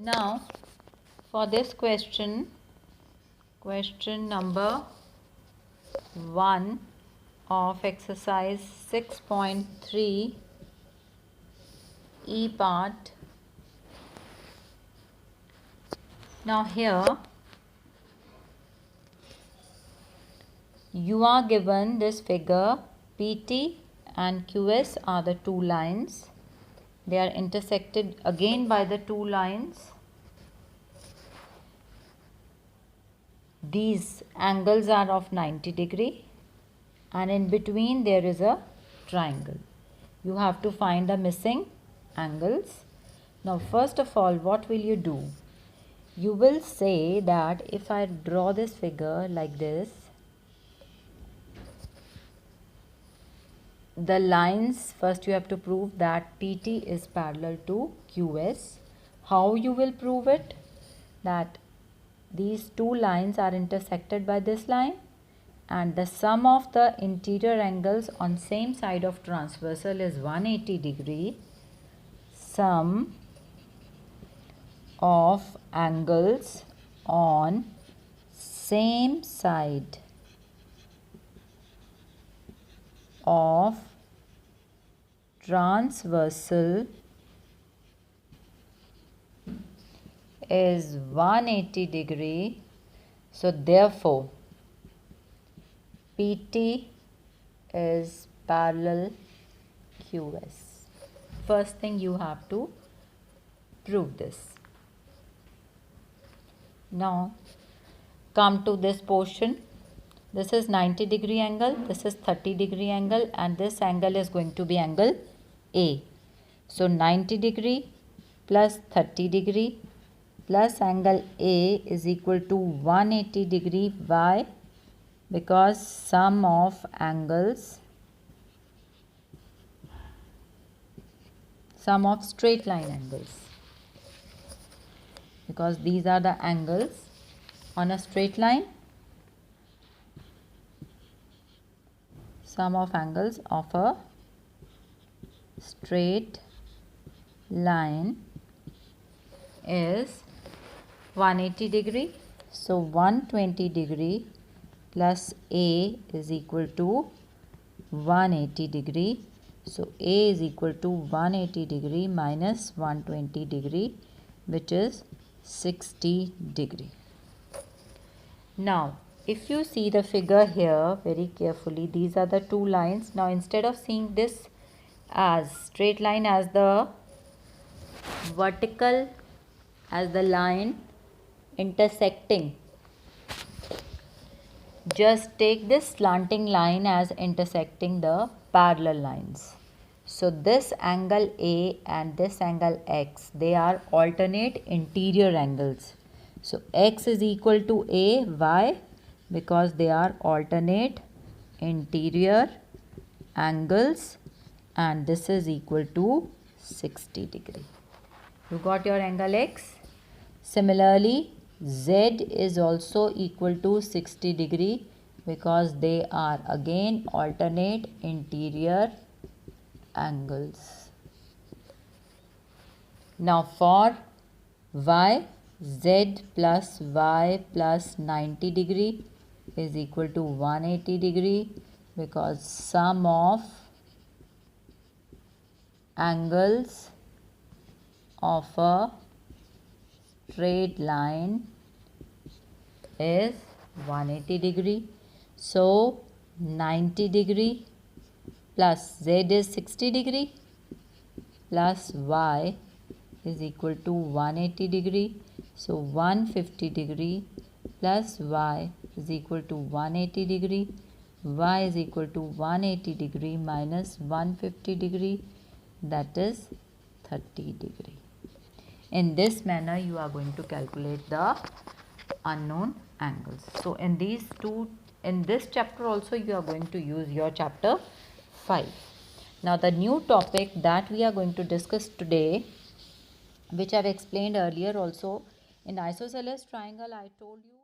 Now for this question number 1 of exercise 6.3 E part. Now here you are given this figure. PT and QS are the two lines. They are intersected again by the two lines. These angles are of 90 degree and in between there is a triangle. You have to find the missing angles. Now first of all, what will you do? You will say that if I draw this figure like this, the lines, first you have to prove that PT is parallel to QS. How you will prove it? That these two lines are intersected by this line and the sum of the interior angles on same side of transversal is 180 degree. Sum of angles on same side of transversal is 180 degree. So therefore PT is parallel QS. First thing you have to prove this. Now come to this portion. This is 90 degree angle, this is 30 degree angle, and this angle is going to be angle A. So 90 degree plus 30 degree plus angle A is equal to 180 degree. Why? Because sum of angles, sum of straight line angles, because these are the angles on a straight line. Sum of angles of a straight line is 180 degree. So 120 degree plus A is equal to 180 degree. So A is equal to 180 degree minus 120 degree, which is 60 degree. Now if you see the figure here very carefully, these are the two lines. Now instead of seeing this as straight line as the vertical, as the line intersecting, just take this slanting line as intersecting the parallel lines. So this angle A and this angle X, they are alternate interior angles. So X is equal to A. Why? Because they are alternate interior angles and this is equal to 60 degree. You got your angle X. Similarly, Z is also equal to 60 degree because they are again alternate interior angles. Now for Y, Z plus Y plus 90 degree is equal to 180 degree because sum of angles of a straight line is 180 degree. So 90 degree plus Z is 60 degree plus Y is equal to 180 degree. So 150 degree plus Y is equal to 180 degree. Y is equal to 180 degree minus 150 degree, that is 30 degree. In this manner you are going to calculate the unknown angles. So in this chapter also you are going to use your chapter 5. Now the new topic that we are going to discuss today, which I have explained earlier also, in isosceles triangle I told you